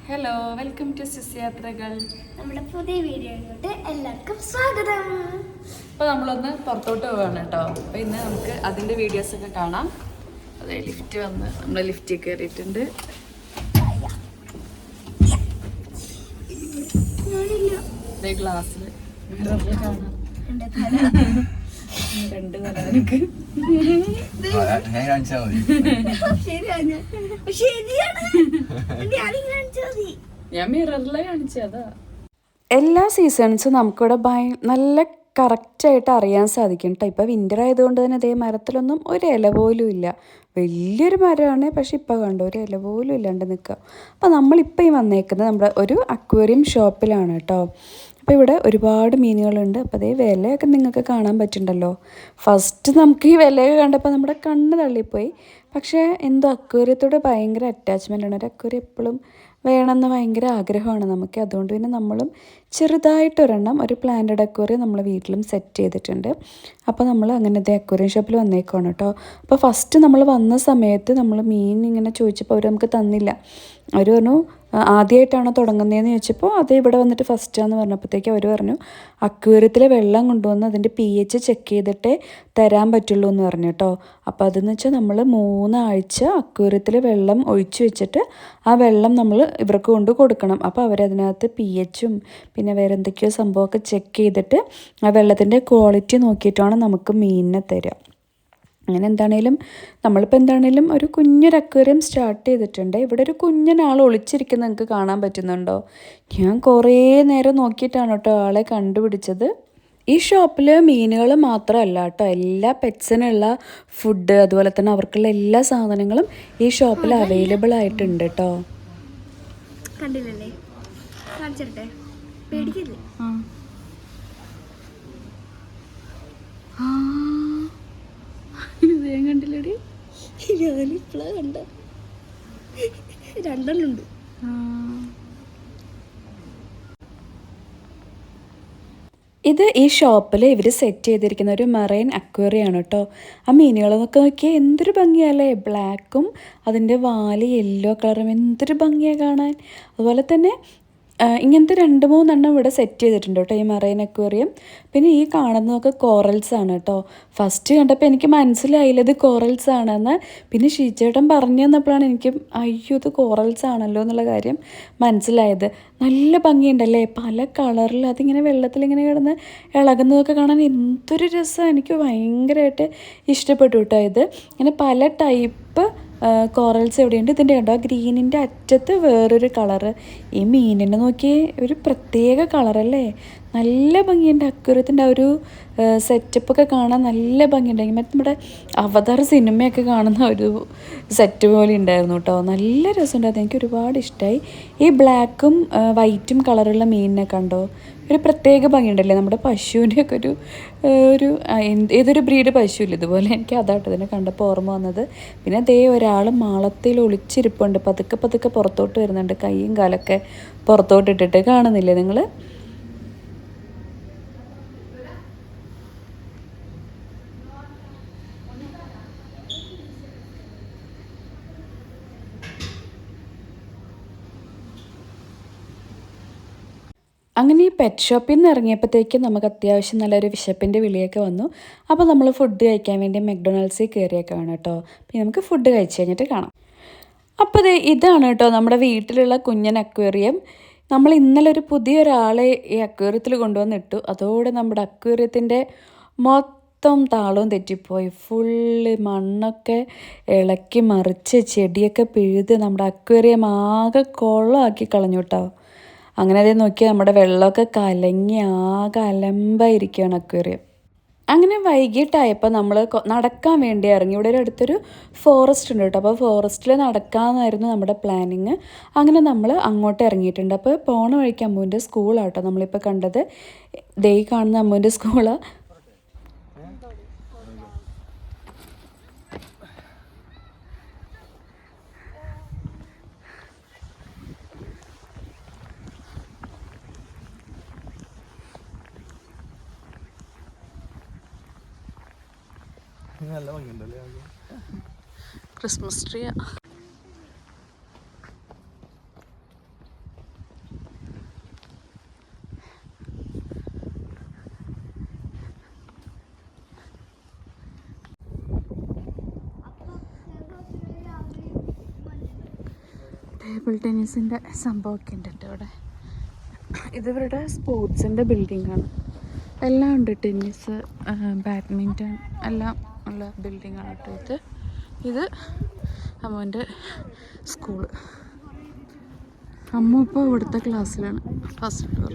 Hello, welcome to സിസ് യാത്രകൾ. നമ്മുടെ പുതിയ വീഡിയോയിലോട്ട് എല്ലാവർക്കും സ്വാഗതം. അപ്പോൾ നമ്മളൊന്ന് പുറത്തോട്ട് പോവുകയാണ് കേട്ടോ. അപ്പോൾ ഇന്ന് നമുക്ക് അതിൻ്റെ വീഡിയോസൊക്കെ കാണാം. അതെ, ലിഫ്റ്റ് വന്ന് നമ്മൾ ലിഫ്റ്റിൽ കയറിയിട്ടുണ്ട്. ഇതേ ഗ്ലാസ്സിൽ കാണാം രണ്ട് തലവനക്ക് ഞാൻ മിററിലെ കാണിച്ചതാ. എല്ലാ സീസൺസും നമുക്കിവിടെ നല്ല കറക്റ്റായിട്ട് അറിയാൻ സാധിക്കും കേട്ടോ. ഇപ്പോൾ വിൻ്റർ ആയതുകൊണ്ട് തന്നെ അതേ മരത്തിലൊന്നും ഒരു ഇല പോലും ഇല്ല. വലിയൊരു മരമാണ്, പക്ഷെ ഇപ്പോൾ കണ്ടോ ഒരു ഇല പോലും ഇല്ലാണ്ട് നിൽക്കുക. അപ്പോൾ നമ്മളിപ്പോൾ ഈ വന്നേക്കുന്നത് നമ്മുടെ ഒരു അക്വേറിയം ഷോപ്പിലാണ് കേട്ടോ. അപ്പോൾ ഇവിടെ ഒരുപാട് മീനുകളുണ്ട്. അപ്പോൾ അതേ വിലയൊക്കെ നിങ്ങൾക്ക് കാണാൻ പറ്റുന്നുണ്ടല്ലോ. ഫസ്റ്റ് നമുക്ക് ഈ വിലയൊക്കെ കണ്ടപ്പോൾ നമ്മുടെ കണ്ണ് തള്ളിപ്പോയി. പക്ഷേ എന്തോ അക്വേറിയത്തോട് ഭയങ്കര അറ്റാച്ച്മെൻ്റ് ആണ്. ഒരു അക്വേറിയം എപ്പോഴും വേണമെന്ന് ഭയങ്കര ആഗ്രഹമാണ് നമുക്ക്. അതുകൊണ്ട് പിന്നെ നമ്മളും ചെറുതായിട്ടൊരെണ്ണം ഒരു പ്ലാന്റഡ് അക്വേറിയം നമ്മൾ വീട്ടിലും സെറ്റ് ചെയ്തിട്ടുണ്ട്. അപ്പോൾ നമ്മൾ അങ്ങനത്തെ അക്വേറിയം ഷോപ്പിൽ വന്നേക്കാണ് കേട്ടോ. അപ്പോൾ ഫസ്റ്റ് നമ്മൾ വന്ന സമയത്ത് നമ്മൾ മീൻ ഇങ്ങനെ ചോദിച്ചപ്പോൾ അവർ നമുക്ക് തന്നില്ല. അവർ പറഞ്ഞു ആദ്യമായിട്ടാണോ തുടങ്ങുന്നതെന്ന് ചോദിച്ചപ്പോൾ അത് ഇവിടെ വന്നിട്ട് ഫസ്റ്റാന്ന് പറഞ്ഞപ്പോഴത്തേക്ക് അവർ പറഞ്ഞു അക്വേറിയത്തിലെ വെള്ളം കൊണ്ടുവന്ന് അതിൻ്റെ pH ചെക്ക് ചെയ്തിട്ടേ തരാൻ പറ്റുള്ളൂ എന്ന് പറഞ്ഞു കേട്ടോ. അപ്പോൾ അതെന്ന് വെച്ചാൽ നമ്മൾ 3 ആഴ്ച അക്വേറിയത്തിൽ വെള്ളം ഒഴിച്ചു വെച്ചിട്ട് ആ വെള്ളം നമ്മൾ ഇവർക്ക് കൊണ്ട് കൊടുക്കണം. അപ്പോൾ അവരതിനകത്ത് pHും പിന്നെ വേറെ എന്തൊക്കെയോ സംഭവമൊക്കെ ചെക്ക് ചെയ്തിട്ട് ആ വെള്ളത്തിൻ്റെ ക്വാളിറ്റി നോക്കിയിട്ടാണ് നമുക്ക് മീനിനെ തരിക. അങ്ങനെ നമ്മളിപ്പോൾ ഒരു കുഞ്ഞൊരു അക്വേറിയം സ്റ്റാർട്ട് ചെയ്തിട്ടുണ്ട്. ഇവിടെ ഒരു കുഞ്ഞനാൾ ഒളിച്ചിരിക്കുന്നത് നിങ്ങൾക്ക് കാണാൻ പറ്റുന്നുണ്ടോ? ഞാൻ കുറേ നേരം നോക്കിയിട്ടാണ് കേട്ടോ ആളെ കണ്ടുപിടിച്ചത്. ഈ ഷോപ്പിൽ മീനുകൾ മാത്രമല്ല കേട്ടോ, എല്ലാ പെറ്റ്സിനുള്ള ഫുഡ് അതുപോലെ തന്നെ അവർക്കുള്ള എല്ലാ സാധനങ്ങളും ഈ ഷോപ്പിൽ അവൈലബിൾ ആയിട്ടുണ്ട് കേട്ടോ. കണ്ടില്ലല്ലേ, കാണിച്ചിട്ടെ പേടിക്കില്ലേ? കണ്ടില്ലടി, ഞാനിപ്പോഴാ കണ്ട. രണ്ടെണ്ണുണ്ട്. ഇത് ഈ ഷോപ്പിൽ ഇവർ സെറ്റ് ചെയ്തിരിക്കുന്ന ഒരു മറൈൻ അക്വേറിയാണ് കേട്ടോ. ആ മീനുകളെന്നൊക്കെ നോക്കിയാൽ എന്തൊരു ഭംഗിയല്ലേ, ബ്ലാക്കും അതിൻ്റെ വാല് യെല്ലോ കളറും എന്തൊരു ഭംഗിയാണ് കാണാൻ. അതുപോലെ തന്നെ ഇങ്ങനത്തെ 2-3 എണ്ണം ഇവിടെ സെറ്റ് ചെയ്തിട്ടുണ്ട് കേട്ടോ ഈ മറൈൻ അക്വേറിയം. പിന്നെ ഈ കാണുന്നതൊക്കെ കോറൽസ് ആണ് കേട്ടോ. ഫസ്റ്റ് കണ്ടപ്പോൾ എനിക്ക് മനസ്സിലായില്ല ഇത് കോറൽസ് ആണെന്ന്. പിന്നെ ഷീച്ചേട്ടൻ പറഞ്ഞു തന്നപ്പോഴാണ് എനിക്ക് അയ്യോ ഇത് കോറൽസ് ആണല്ലോ എന്നുള്ള കാര്യം മനസ്സിലായത്. നല്ല ഭംഗിയുണ്ടല്ലേ, പല കളറിൽ അതിങ്ങനെ വെള്ളത്തിലിങ്ങനെ കിടന്ന് ഇളകുന്നതൊക്കെ കാണാൻ എന്തൊരു രസമാണ്. എനിക്ക് ഭയങ്കരമായിട്ട് ഇഷ്ടപ്പെട്ടു കേട്ടോ. ഇത് ഇങ്ങനെ പല ടൈപ്പ് കോറൽസ് എവിടെയുണ്ട്. ഇതിൻ്റെ കണ്ടോ ആ ഗ്രീനിൻ്റെ അറ്റത്ത് വേറൊരു കളറ്. ഈ മീനിനെ നോക്കി ഒരു പ്രത്യേക കളറല്ലേ, നല്ല ഭംഗിയുണ്ട്. അക്വേറിയത്തിൻ്റെ ആ ഒരു സെറ്റപ്പൊക്കെ കാണാൻ നല്ല ഭംഗിയുണ്ടെങ്കിൽ നമ്മുടെ അവതാർ സിനിമയൊക്കെ കാണുന്ന ഒരു സെറ്റ് പോലെ ഉണ്ടായിരുന്നു കേട്ടോ. നല്ല രസമുണ്ടായിരുന്നു, എനിക്ക് ഒരുപാട് ഇഷ്ടമായി. ഈ ബ്ലാക്കും വൈറ്റും കളറുള്ള മീനിനെ കണ്ടോ, ഒരു പ്രത്യേക ഭംഗിയുണ്ടല്ലേ. നമ്മുടെ പശുവിൻ്റെയൊക്കെ ഒരു ഏതൊരു ബ്രീഡ് പശുവില്ല ഇതുപോലെ, എനിക്ക് അതാട്ടോ ഇതിനെ കണ്ടപ്പോൾ ഓർമ്മ വന്നത്. പിന്നെ അതേ ഒരാൾ മാളത്തിൽ ഒളിച്ചിരിപ്പുണ്ട്, പതുക്കെ പതുക്കെ പുറത്തോട്ട് വരുന്നുണ്ട്, കൈയും കാലൊക്കെ പുറത്തോട്ടിട്ടിട്ട് കാണുന്നില്ലേ നിങ്ങൾ? അങ്ങനെ ഈ പെറ്റ് ഷോപ്പിൽ നിന്ന് ഇറങ്ങിയപ്പോഴത്തേക്കും നമുക്ക് അത്യാവശ്യം നല്ലൊരു വിശപ്പിൻ്റെ വിളിയൊക്കെ വന്നു. അപ്പോൾ നമ്മൾ ഫുഡ് കഴിക്കാൻ വേണ്ടി മക്ഡൊണാൾഡ്സിൽ കയറിയേക്കാണ് കേട്ടോ. പിന്നെ നമുക്ക് ഫുഡ് കഴിച്ച് കഴിഞ്ഞിട്ട് കാണാം. അപ്പോൾ ഇതാണ് കേട്ടോ നമ്മുടെ വീട്ടിലുള്ള കുഞ്ഞൻ അക്വേറിയം. നമ്മൾ ഇന്നലെ ഒരു പുതിയൊരാളെ ഈ അക്വേറിയത്തിൽ കൊണ്ടുവന്നിട്ടു. അതോടെ നമ്മുടെ അക്വേറിയത്തിൻ്റെ മൊത്തം താളവും തെറ്റിപ്പോയി. ഫുള്ള് മണ്ണൊക്കെ ഇളക്കി മറിച്ച് ചെടിയൊക്കെ പിഴുത് നമ്മുടെ അക്വേറിയം ആകെ കൊള്ളമാക്കി കളഞ്ഞു കേട്ടോ. അങ്ങനെ അതേ നോക്കിയാൽ നമ്മുടെ വെള്ളമൊക്കെ കലങ്ങി ആകെ അലമ്പായിരിക്കുകയാണ് അക്വേറിയം. അങ്ങനെ വൈകിട്ടായപ്പോൾ നമ്മൾ നടക്കാൻ വേണ്ടി ഇറങ്ങി. ഇവിടെ ഒരു അടുത്തൊരു ഫോറസ്റ്റ് ഉണ്ട് കേട്ടോ. അപ്പോൾ ഫോറസ്റ്റിൽ നടക്കാമെന്നായിരുന്നു നമ്മുടെ പ്ലാനിങ്. അങ്ങനെ നമ്മൾ അങ്ങോട്ട് ഇറങ്ങിയിട്ടുണ്ട്. അപ്പോൾ പോണ വഴിക്ക് അമ്മുവിൻ്റെ സ്കൂളാട്ടോ നമ്മളിപ്പോൾ കണ്ടത്. ദേ കാണുന്ന അമ്മുവിൻ്റെ സ്കൂളാണ്. നല്ല ഭംഗിയുണ്ടല്ലേ, ക്രിസ്മസ് ട്രീ. ടേബിൾ ടെന്നീസിൻ്റെ സംഭവമൊക്കെ ഉണ്ട് കേട്ടോ ഇവിടെ. ഇതിവരുടെ സ്പോർട്സിൻ്റെ ബിൽഡിങ്ങാണ്. എല്ലാം ഉണ്ട്, ടെന്നീസ്, ബാഡ്മിൻ്റൺ എല്ലാം ഉള്ള ബിൽഡിങ്ങാണ് കേട്ടോ ഇത് അമ്മുവിൻ്റെ സ്കൂള്. അമ്മ ഇപ്പോൾ ഇവിടുത്തെ ക്ലാസ്സിലാണ്, ഫസ്റ്റ് ഫ്ലോർ.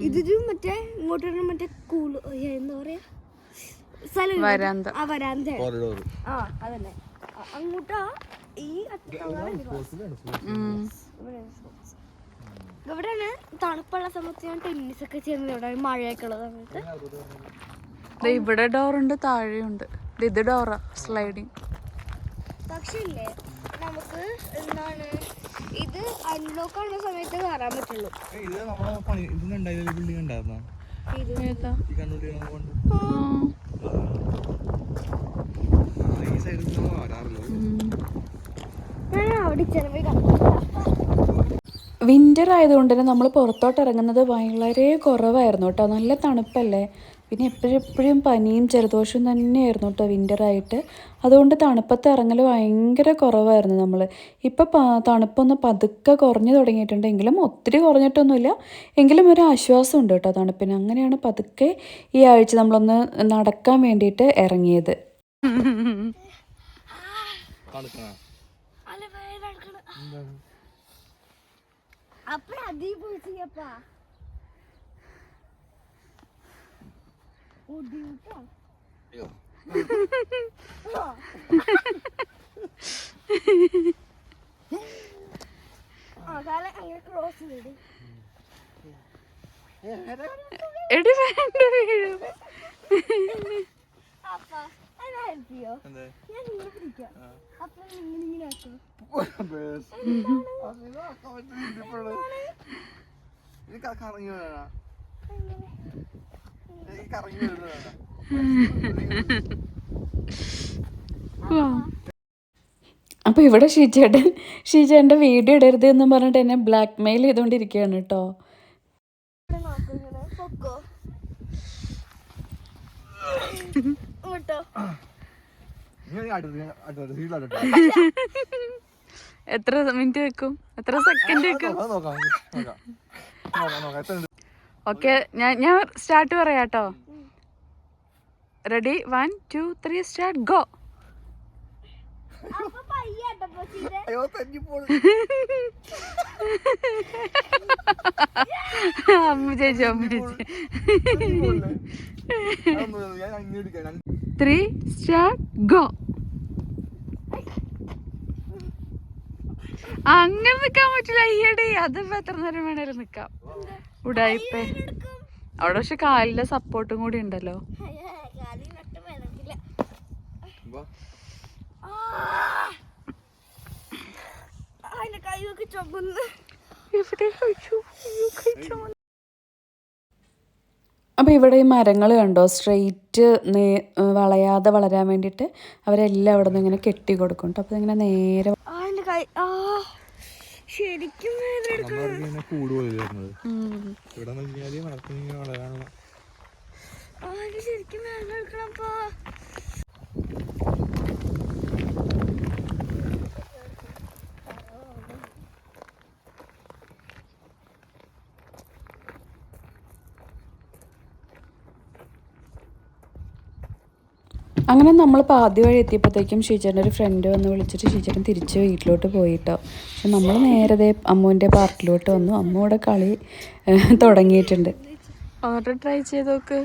ഇതൊരു മറ്റേ ഇങ്ങോട്ട് മറ്റേ കൂള് എന്താ പറയാ വരാന്ത. അതന്നെ അങ്ങോട്ടാ ഈ ഇവിടെയാണ് തണുപ്പുള്ള സമയത്ത് ഞാൻ ടെന്നീസ് ഒക്കെ ചെയ്യുന്നത്. ഇവിടെ മഴയൊക്കെ ഉള്ള സമയത്ത് ഇവിടെ ഡോറുണ്ട്, താഴെയുണ്ട്. ഇത് ഡോറാ, സ്ലൈഡിങ്. പക്ഷേ ഇല്ലേ നമുക്ക് എന്താണ് ഇത് അൺലോക്ക് ആവുന്ന സമയത്ത് കയറാൻ പറ്റുള്ളൂ. അവിടെ ചെലവ് വിൻ്റർ ആയതുകൊണ്ട് തന്നെ നമ്മൾ പുറത്തോട്ട് ഇറങ്ങുന്നത് വളരെ കുറവായിരുന്നു കേട്ടോ. നല്ല തണുപ്പല്ലേ, പിന്നെ എപ്പോഴും പനിയും ജലദോഷവും തന്നെയായിരുന്നു കേട്ടോ വിൻ്ററായിട്ട്. അതുകൊണ്ട് തണുപ്പത്ത് ഇറങ്ങൽ ഭയങ്കര കുറവായിരുന്നു നമ്മൾ. ഇപ്പോൾ തണുപ്പൊന്ന് പതുക്കെ കുറഞ്ഞു തുടങ്ങിയിട്ടുണ്ടെങ്കിലും ഒത്തിരി കുറഞ്ഞിട്ടൊന്നുമില്ല, എങ്കിലും ഒരു ആശ്വാസം ഉണ്ട് കേട്ടോ തണുപ്പിന്. അങ്ങനെയാണ് പതുക്കെ ഈ ആഴ്ച നമ്മളൊന്ന് നടക്കാൻ വേണ്ടിയിട്ട് ഇറങ്ങിയത്. അപ്പൊ അതീ പോയിപ്പ ക്രോസ് ചെയ്ത് എടി വേണ്ട വീഴും. ഹെൽപ്പ് ചെയ്യോ? ഞാൻ നിങ്ങളെ പിടിക്കാം. അപ്പൊ നിങ്ങളിങ്ങനെ ആക്കും. അപ്പൊ ഇവിടെ ഷീജേട്ടൻ്റെ വീഡിയോ ഇടരുത് എന്ന് പറഞ്ഞിട്ട് എന്നെ ബ്ലാക്ക് മെയിൽ ചെയ്തോണ്ടിരിക്കുകയാണ് കേട്ടോ. എത്ര മിനിറ്റ് വെക്കും, എത്ര സെക്കൻഡ് വെക്കും? ഓക്കെ, ഞാൻ സ്റ്റാർട്ട് പറയാട്ടോ. Ready, 1 2 3 start, go. അമ്മ ചേച്ചി 3 സ്റ്റാർട്ട്, ഗോ. അങ്ങനെ നിക്കാൻ പറ്റില്ല, അയ്യടി. അതിപ്പോ എത്ര നേരം വേണേലും നിക്കാം. ഉടായിപ്പേ അവിടെ, പക്ഷെ കാലിന്റെ സപ്പോർട്ടും കൂടി ഉണ്ടല്ലോ. അപ്പൊ ഇവിടെ ഈ മരങ്ങൾ കണ്ടോ, സ്ട്രെയിറ്റ് വളയാതെ വളരാൻ വേണ്ടിയിട്ട് അവരെല്ലാം അവിടെ നിന്ന് ഇങ്ങനെ കെട്ടി കൊടുക്കും കേട്ടോ. അപ്പൊ ഇങ്ങനെ നേരെ ശരിക്കും ശരിക്കും എടുക്കണപ്പോ. അങ്ങനെ നമ്മളിപ്പോൾ ആദ്യ വഴി എത്തിയപ്പോഴത്തേക്കും ഷീച്ചേട്ടൻ്റെ ഒരു ഫ്രണ്ട് വന്ന് വിളിച്ചിട്ട് ഷീച്ചേട്ടൻ തിരിച്ച് വീട്ടിലോട്ട് പോയിട്ടോ. പക്ഷെ നമ്മൾ നേരത്തെ അമ്മുവിൻ്റെ പാർക്കിലോട്ട് വന്നു. അമ്മൂടെ കളി തുടങ്ങിയിട്ടുണ്ട്. ഓർഡർ ട്രൈ ചെയ്ത് നോക്ക്.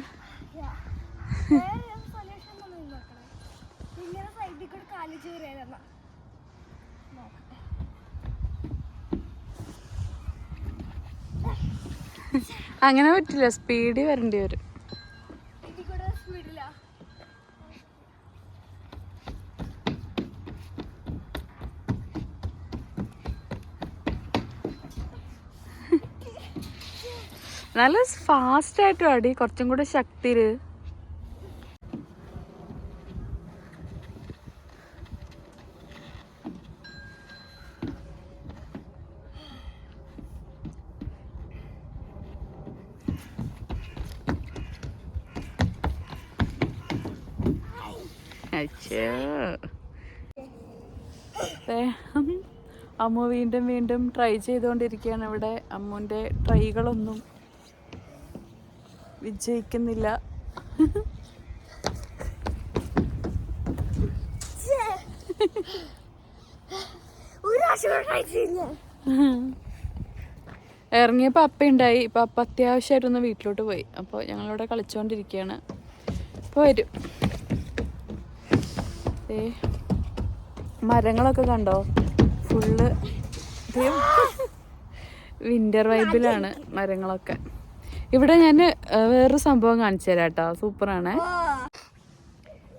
അങ്ങനെ പറ്റില്ല, സ്പീഡിൽ വരേണ്ടി വരും. നല്ല ഫാസ്റ്റ് ആയിട്ടും അടി, കുറച്ചും കൂടെ ശക്തിയില്. അച്ഛോ അമ്മു വീണ്ടും വീണ്ടും ട്രൈ ചെയ്തുകൊണ്ടിരിക്കുകയാണ് ഇവിടെ. അമ്മുവിൻ്റെ ട്രൈകളൊന്നും വിജയിക്കുന്നില്ല. ഇറങ്ങിയപ്പോൾ അപ്പ ഉണ്ടായി. ഇപ്പം അപ്പ അത്യാവശ്യമായിട്ടൊന്ന് വീട്ടിലോട്ട് പോയി. അപ്പോൾ ഞങ്ങളിവിടെ കളിച്ചുകൊണ്ടിരിക്കുകയാണ്. ഇപ്പോൾ വരും. മരങ്ങളൊക്കെ കണ്ടോ? ഫുള്ള് വിൻ്റർ വൈബിലാണ് മരങ്ങളൊക്കെ. ഇവിടെ ഞാൻ വേറൊരു സംഭവം കാണിച്ചു തരാം കേട്ടോ. സൂപ്പറാണ്.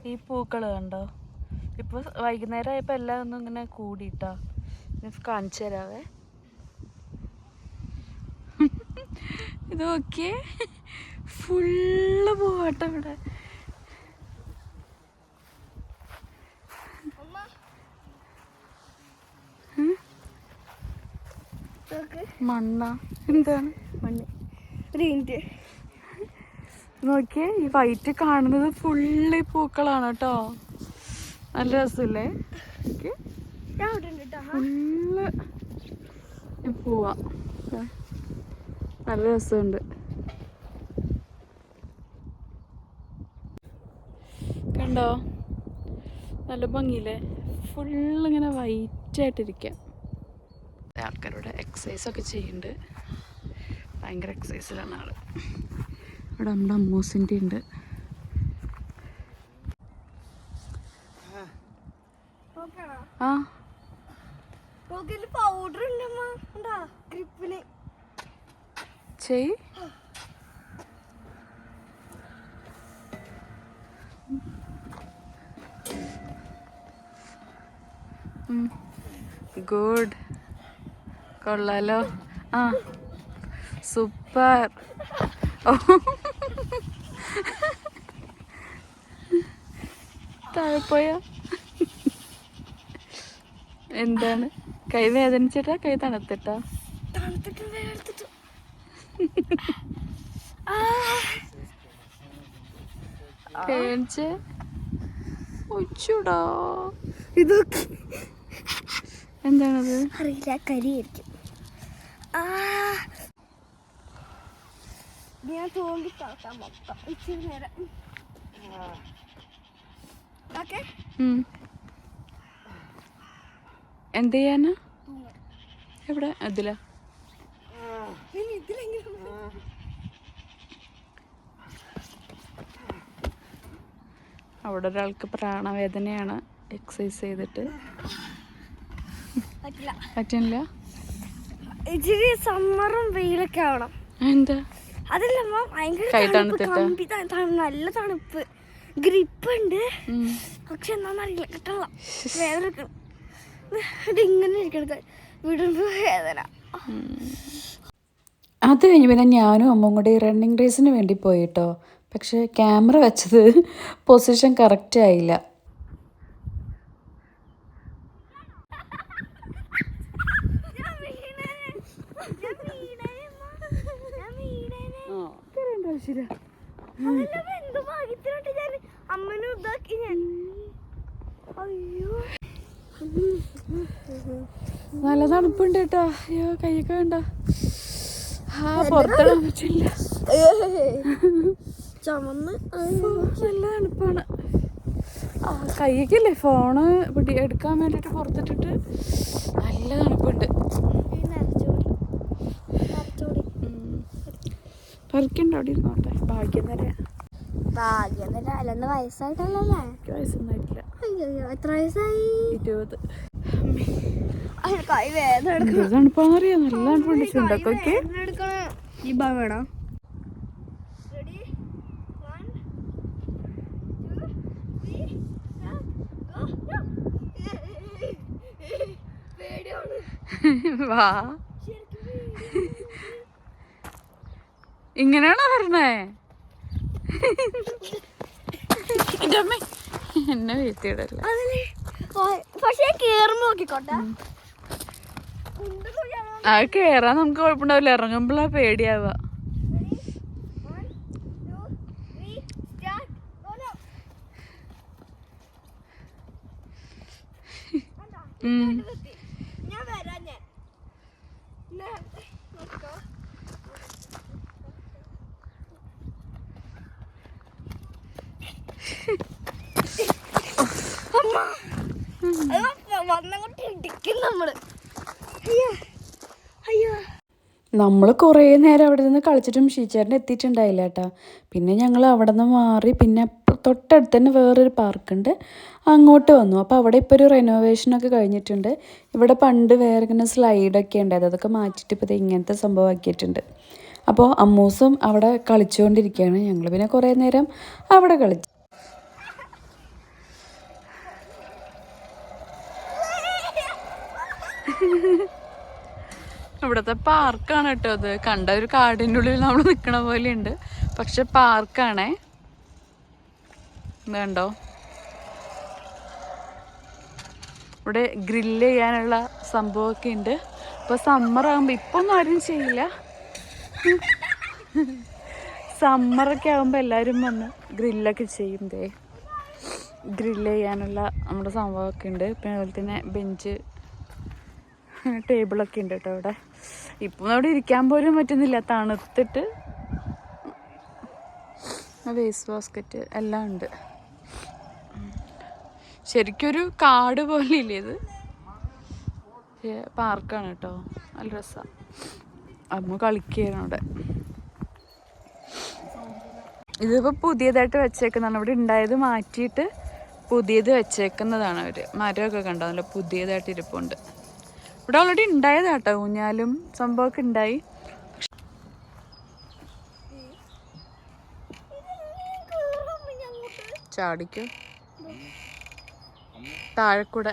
ഈ പൂക്കൾ കണ്ടോ? ഇപ്പോൾ വൈകുന്നേരം ആയപ്പോൾ എല്ലാം ഒന്നും ഇങ്ങനെ കൂടിയിട്ടാ. കാണിച്ചു തരാവേ. ഇത് നോക്കിയേ, ഫുള്ള് പൂവാട്ടോ ഇവിടെ. മണ്ണ എന്താണ് മണ്ണ്? നോക്കിയേ, ഈ വൈറ്റ് കാണുന്നത് ഫുള്ള് പൂക്കളാണ് കേട്ടോ. നല്ല രസമില്ലേ? ഫുള്ള് പൂവാ. നല്ല രസമുണ്ട്. കണ്ടോ? നല്ല ഭംഗിയില്ലേ? ഫുള്ളിങ്ങനെ വൈറ്റായിട്ടിരിക്കാം. ആൾക്കാരോട് എക്സസൈസൊക്കെ ചെയ്യുന്നുണ്ട്. ഭയങ്കര എക്സസൈസിലാണ് ആള്. ഇവിടെ നമ്മുടെ അമ്മൂസിൻ്റെ ഉണ്ട്. ആ പൗഡർ ഉണ്ടോ ഗ്രിപ്പിന്? ചെയ്. ഗുഡ്, കൊള്ളാലോ. ആ സൂപ്പർ. താഴെ പോയാ എന്താണ്? കൈ വേദനിച്ചിട്ടാ? കൈ തണുത്തിട്ടാ? ഇതൊക്കെ എന്താണത്? അറിയില്ല. കരിയായിരിക്കും. ഞാൻ തോന്നി കളക്കാൻ മൊത്തം ഇച്ചിരി നേരം. എന്ത് ചെയ്യാനാ? എവിടെ? അതിലാ? അവിടെ ഒരാൾക്ക് പ്രാണവേദനയാണ്. എക്സസൈസ് ചെയ്തിട്ട് പറ്റില്ല. ഇച്ചിരി സമ്മറും വെയിലൊക്കെ ആവണം. എന്താ? അതല്ല ഭയങ്കര നല്ല തണുപ്പ്, ഗ്രിപ്പ് ഉണ്ട്. പക്ഷെ എന്താന്നറിയില്ല, കിട്ടണ വേദന. ഇതിങ്ങനെ ഇരിക്കണം, വിടുമ്പോ വേദന. അത് കഴിഞ്ഞ് പിന്നെ ഞാനും അമ്മയും കൂടി റണ്ണിങ് റേസിന് വേണ്ടി പോയിട്ടോ. പക്ഷെ ക്യാമറ വെച്ചത് പൊസിഷൻ കറക്റ്റ് ആയില്ല. നല്ല തണുപ്പുണ്ട് കേട്ടോ. അയ്യോ, കൈയൊക്കെ വേണ്ട. പുറത്തിടാൻ പറ്റില്ല. നല്ല തണുപ്പാണ്. കൈയൊക്കെയല്ലേ ഫോണ് എടുക്കാൻ വേണ്ടിട്ട് പുറത്തിട്ടിട്ട് നല്ല തണുപ്പുണ്ട്. പറിക്കണ്ട, അവിടെ ഇരുന്നോട്ടെ. ഭാഗ്യം തരാ. അല്ലെന്ന് വയസ്സായിട്ടല്ലേ? വയസ്സൊന്നായിട്ടില്ല. എത്ര വയസ്സായി? 20. തണുപ്പാന്നറിയാം. നല്ല തണുപ്പുണ്ട്. ചുണ്ടൊക്കെ ഈ ഭാഗം വേണം. വാ. ഇങ്ങനെയാണോ പറഞ്ഞേ? എന്നെ വീഴ്ത്തിയിടല്ല. പക്ഷേ കേറുമ്പോ നോക്കിക്കോട്ടെ. അത് കേറാൻ നമുക്ക് കുഴപ്പമുണ്ടാവില്ല. ഇറങ്ങുമ്പോഴാ പേടിയാവുക. ഞാൻ വരാം ഞാൻ വന്നങ്ങോട്ട് ഇടിക്കും നമ്മള്. അയ്യോ അയ്യോ. നമ്മൾ കുറേ നേരം അവിടെ നിന്ന് കളിച്ചിട്ടും ഷീച്ചേട്ടൻ എത്തിയിട്ടുണ്ടായില്ല കേട്ടോ. പിന്നെ ഞങ്ങൾ അവിടെ നിന്ന് മാറി പിന്നെ തൊട്ടടുത്ത് തന്നെ വേറൊരു പാർക്കുണ്ട്, അങ്ങോട്ട് വന്നു. അപ്പോൾ അവിടെ ഇപ്പോൾ ഒരു റെനോവേഷനൊക്കെ കഴിഞ്ഞിട്ടുണ്ട്. ഇവിടെ പണ്ട് വേറെ ഇങ്ങനെ സ്ലൈഡൊക്കെ ഉണ്ടായത്, അതൊക്കെ മാറ്റിയിട്ട് ഇപ്പോൾ ഇങ്ങനത്തെ സംഭവം ആക്കിയിട്ടുണ്ട്. അപ്പോൾ അമ്മൂസും അവിടെ കളിച്ചുകൊണ്ടിരിക്കുകയാണ്. ഞങ്ങൾ പിന്നെ കുറേ നേരം അവിടെ കളിച്ചു. ഇവിടുത്തെ പാർക്കാണ് കേട്ടോ അത്. കണ്ട ഒരു കാടിൻ്റെ ഉള്ളിൽ നമ്മൾ നിൽക്കണ പോലെ ഉണ്ട്, പക്ഷെ പാർക്കാണേ. ഇതുണ്ടോ, ഇവിടെ ഗ്രില്ല് ചെയ്യാനുള്ള സംഭവമൊക്കെ ഉണ്ട്. ഇപ്പോൾ സമ്മർ ആകുമ്പോൾ ഇപ്പം ഒന്നും ആരും ചെയ്യില്ല. സമ്മറൊക്കെ ആകുമ്പോൾ എല്ലാവരും വന്ന് ഗ്രില്ലൊക്കെ ചെയ്യും. ഗ്രില്ല് ചെയ്യാനുള്ള നമ്മുടെ സംഭവമൊക്കെ ഉണ്ട്. പിന്നെ അതുപോലെ തന്നെ ബെഞ്ച് ടേബിളൊക്കെ ഉണ്ട് കേട്ടോ ഇവിടെ. ഇപ്പം അവിടെ ഇരിക്കാൻ പോലും പറ്റുന്നില്ല, തണുത്തിട്ട്. വേസ്റ്റ് ബാസ്ക്കറ്റ് എല്ലാം ഉണ്ട്. ശരിക്കൊരു കാട് പോലെ ഇല്ലേ ഇത്. പാർക്കാണ് കേട്ടോ, നല്ല രസമാണ്. അമ്മ കളിക്കുകയാണ് അവിടെ. ഇതിപ്പോൾ പുതിയതായിട്ട് വെച്ചേക്കുന്നതാണ്. ഇവിടെ ഉണ്ടായത് മാറ്റിയിട്ട് പുതിയത് വെച്ചേക്കുന്നതാണ് അവർ. മരമൊക്കെ കണ്ടോ, നല്ല പുതിയതായിട്ട് ഇരിപ്പുണ്ട്. ഇവിടെ ഓൾറെഡി ഉണ്ടായതാട്ടോ, ഊഞ്ഞാലും സംഭവമൊക്കെ ഉണ്ടായി. ചാടിക്കോ താഴെക്കൂടെ.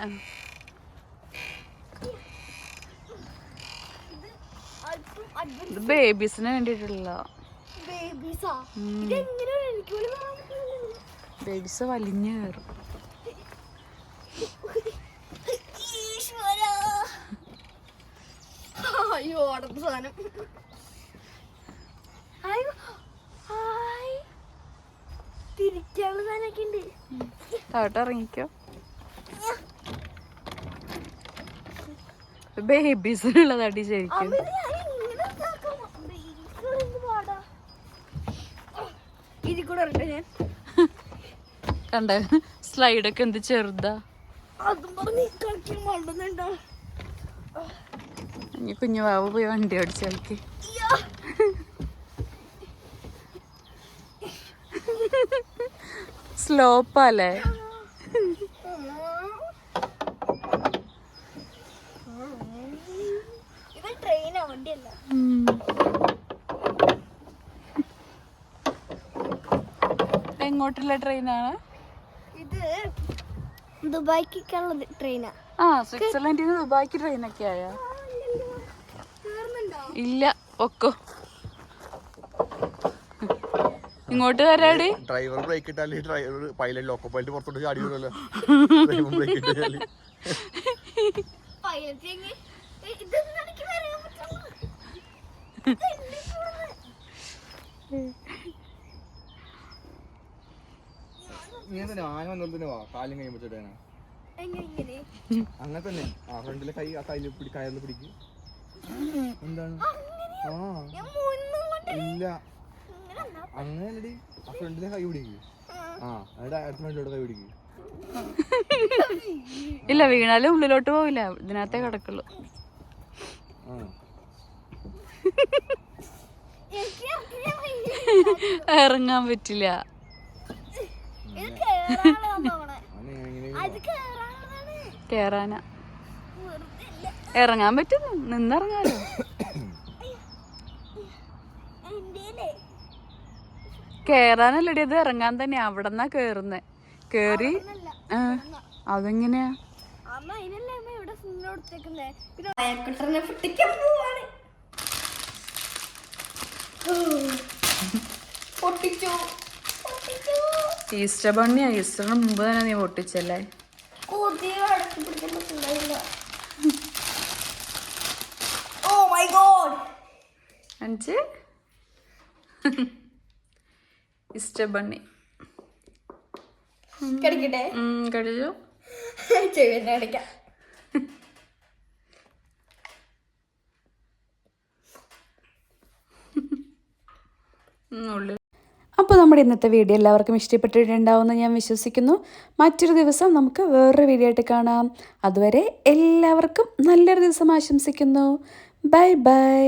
ഇത് ബേബീസിന് വേണ്ടിയിട്ടുള്ള. ബേബീസ് വലിഞ്ഞു കയറും. അയ്യോ അടുത്ത സാധനം. തിരിക്കാനുള്ള സാധനമൊക്കെ ഉണ്ട്. താഴോട്ട് ഇറങ്ങിക്കോ. ബേബീസിനുള്ളതാടി ശരിക്കും. കണ്ട സ്ലൈഡൊക്കെ എന്ത് ചെറുതാ. ഇനി കുഞ്ഞു ബാബു പോയി വണ്ടി ഓടിച്ച് കളിക്ക്. സ്ലോപ്പല്ലേ. എങ്ങോട്ടുള്ള ട്രെയിനാണ് ഇത്? ദുബായ്ക്കുള്ള ട്രെയിനാ. ആ, സ്വിറ്റ്സർലൻഡിൽ നിന്ന് ദുബായ്ക്ക് ട്രെയിനൊക്കെ ആയാ? ഇല്ല, ഒക്കോ ഇങ്ങോട്ട് വരാടി. ഡ്രൈവർ ബ്രേക്ക് ഇട്ടാല് ഡ്രൈവർ പൈലറ്റ് ലോക്കോ പൈലറ്റ് പുറത്തോട്ട് ചാടി വീഴല്ലോ. ആന വന്നോളൂ വാ, കാലും കൈ പിടിച്ചിട്ടാണ് അങ്ങനെ തന്നെ. ആ ഫ്രണ്ടിലെ കൈ ആ കയ്യിൽ കയറിൽ പിടിക്കും. എന്താണ്? ആ ഇല്ല അങ്ങനല്ലടി, ആ ഫ്രണ്ടിലെ കൈ പിടിക്കും. ആ എന്നിട്ട് അടുത്ത ഫ്രണ്ടിലോട്ട് കൈ പിടിക്കും. ഇല്ല, വീണാലും ഉള്ളിലോട്ട് പോവില്ല, ഇതിനകത്തേ കിടക്കുള്ളൂ. ഇറങ്ങാൻ പറ്റില്ല. കേറാനാ. ഇറങ്ങാൻ പറ്റും, നിന്നിറങ്ങാലോ. കേറാനല്ലടി, അത് ഇറങ്ങാൻ തന്നെയാ. അവിടെ നിന്നാ കേറുന്നേ. കേറി അതെങ്ങനെയാ? ഈസ്റ്റർ ബണ്ണിയാ. ഈസ്റ്ററിന് മുമ്പ് തന്നെ നീ പൊട്ടിച്ചല്ലേ? അഞ്ച് ഈസ്റ്റർ ബണ്ണി കടിക്കട്ടെ? കഴിച്ചോ. ചെവിനെ അടിക്കാം. അപ്പോൾ നമ്മുടെ ഇന്നത്തെ വീഡിയോ എല്ലാവർക്കും ഇഷ്ടപ്പെട്ടിട്ടുണ്ടാവുമെന്ന് ഞാൻ വിശ്വസിക്കുന്നു. മറ്റൊരു ദിവസം നമുക്ക് വേറൊരു വീഡിയോ ആയിട്ട് കാണാം. അതുവരെ എല്ലാവർക്കും നല്ലൊരു ദിവസം ആശംസിക്കുന്നു. Bye bye.